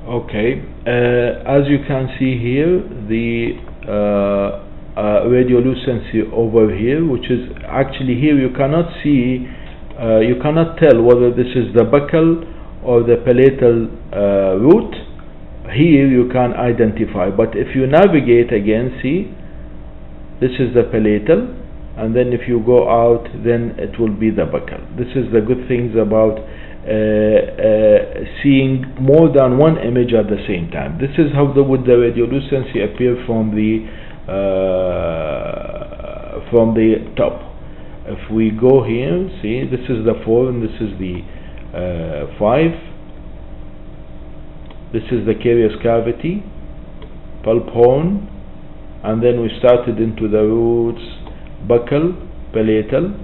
Okay, as you can see here, the radiolucency over here, which is actually here you cannot see, you cannot tell whether this is the buccal or the palatal root. Here you can identify, but if you navigate again, see, this is the palatal, and then if you go out, then it will be the buccal. This is the good things about seeing more than one image at the same time. This is how would the radiolucency appear from the top. If we go here, see, this is the 4 and this is the 5. This is the carious cavity, pulp horn, and then we started into the roots, buccal, palatal,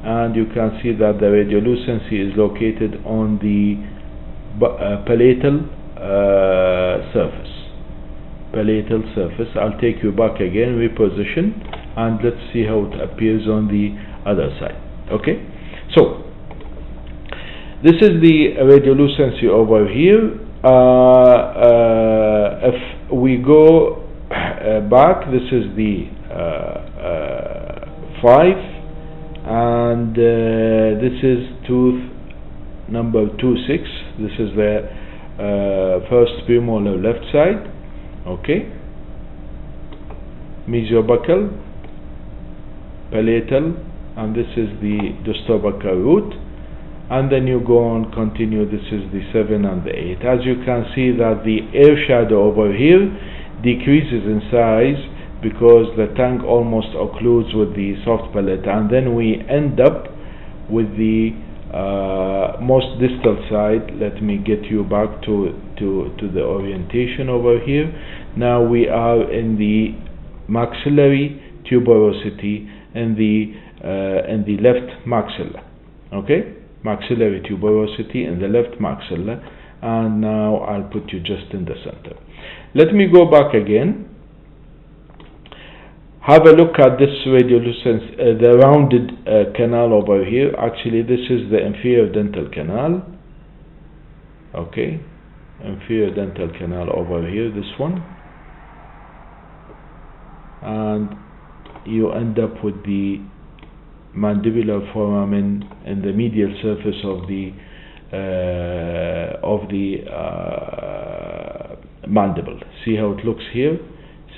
and you can see that the radiolucency is located on the palatal surface. Palatal surface. I'll take you back again, reposition, and let's see how it appears on the other side. Okay, so this is the radiolucency over here. If we go back, this is the 5, and this is tooth number 26. This is the first premolar left side. Okay, mesiobuccal, palatal, and this is the distal-buccal root, and then you go on, continue. This is the 7 and the 8. As you can see that the air shadow over here decreases in size because the tongue almost occludes with the soft palate, and then we end up with the most distal side. Let me get you back to the orientation over here. Now we are in the maxillary tuberosity in the left maxilla. Okay, maxillary tuberosity in the left maxilla, and now I'll put you just in the center. Let me go back again. Have a look at this radiolucency, the rounded canal over here. Actually, this is the inferior dental canal. Okay, inferior dental canal over here, this one, and you end up with the mandibular foramen in the medial surface of the mandible. See how it looks here.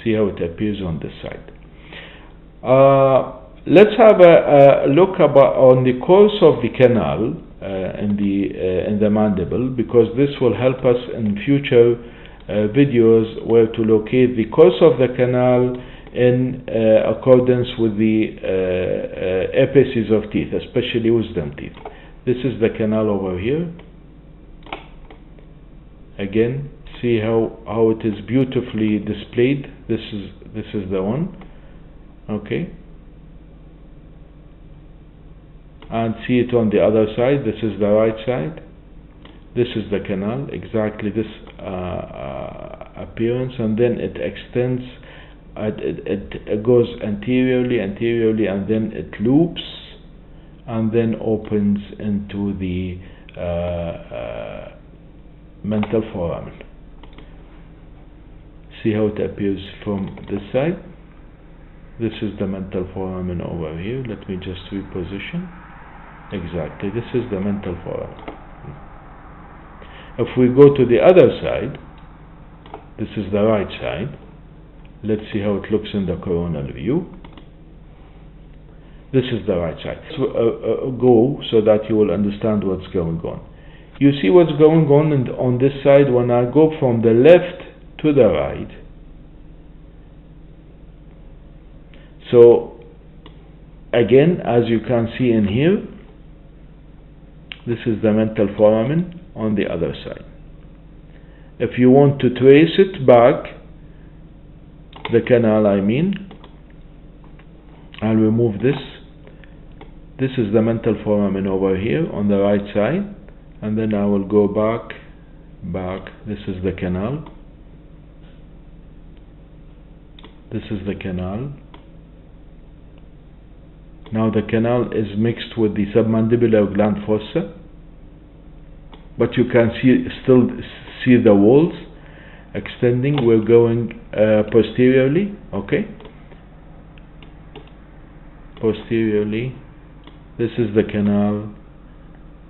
See how it appears on this side. Let's have a look on the course of the canal in the mandible, because this will help us in future videos where to locate the course of the canal in accordance with the apices of teeth, especially wisdom teeth. This is the canal over here. Again, see how it is beautifully displayed. This is the one. Okay, and see it on the other side. This is the right side. This is the canal, exactly this appearance, and then it extends. It goes anteriorly, and then it loops, and then opens into the mental foramen. See how it appears from this side. This is the mental foramen over here. Let me just reposition. Exactly, this is the mental foramen. If we go to the other side, this is the right side. Let's see how it looks in the coronal view. This is the right side. So, go so that you will understand what's going on. You see what's going on this side. When I go from the left to the right, so again, as you can see in here, this is the mental foramen on the other side. If you want to trace it back, the canal I mean, I'll remove this. This is the mental foramen over here on the right side, and then I will go back. This is the canal. This is the canal. Now the canal is mixed with the submandibular gland fossa, but you can still see the walls. extending. We're going posteriorly, okay? Posteriorly. This is the canal.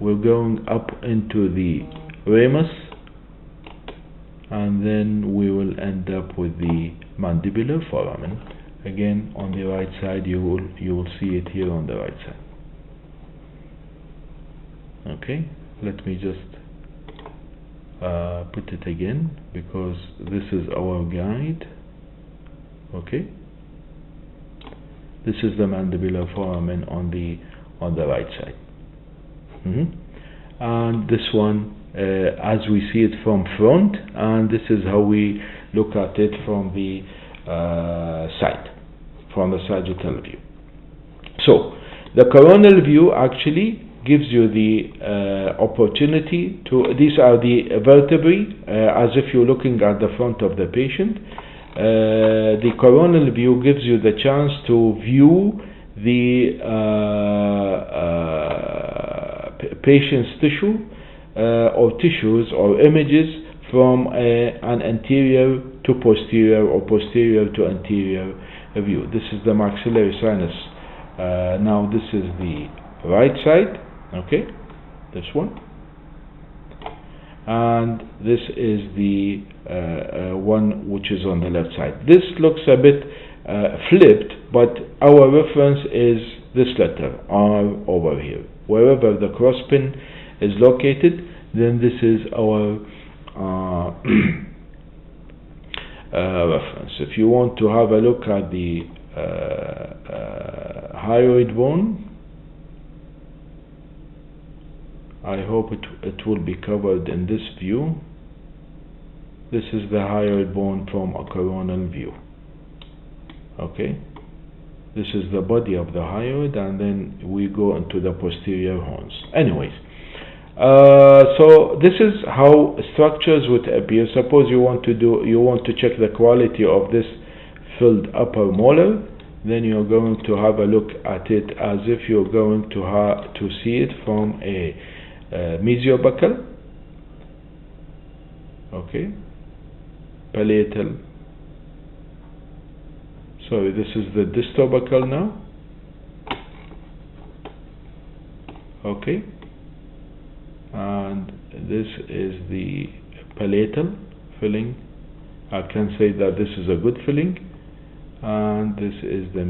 We're going up into the ramus, and then we will end up with the mandibular foramen. Again, on the right side, you will see it here on the right side. Okay, let me just put it again, because this is our guide. Okay, this is the mandibular foramen on the right side. And this one, as we see it from front, and this is how we look at it from the side, from the sagittal view. So the coronal view actually gives you the opportunity to, these are the vertebrae, as if you're looking at the front of the patient. The coronal view gives you the chance to view the patient's tissue or tissues or images from an anterior to posterior or posterior to anterior view. This is the maxillary sinus. Now this is the right side, okay, this one, and this is the one which is on the left side. This looks a bit flipped, but our reference is this letter R over here. Wherever the crosspin is located, then this is our reference. If you want to have a look at the hyoid bone, I hope it will be covered in this view. This is the hyoid bone from a coronal view. Okay, this is the body of the hyoid, and then we go into the posterior horns. Anyways, so this is how structures would appear. Suppose you want to check the quality of this filled upper molar, then you're going to have a look at it as if you're going to see it from a mesiobuccal, okay, palatal. Sorry, this is the distobuccal now. Okay, and this is the palatal filling. I can say that this is a good filling, and this is the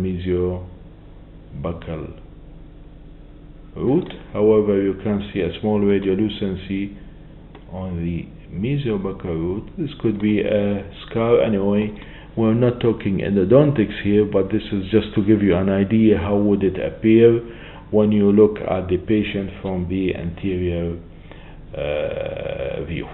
mesiobuccal root. However, you can see a small radiolucency on the mesiobuccal root. This could be a scar. Anyway, we're not talking endodontics here, but this is just to give you an idea how would it appear when you look at the patient from the anterior view.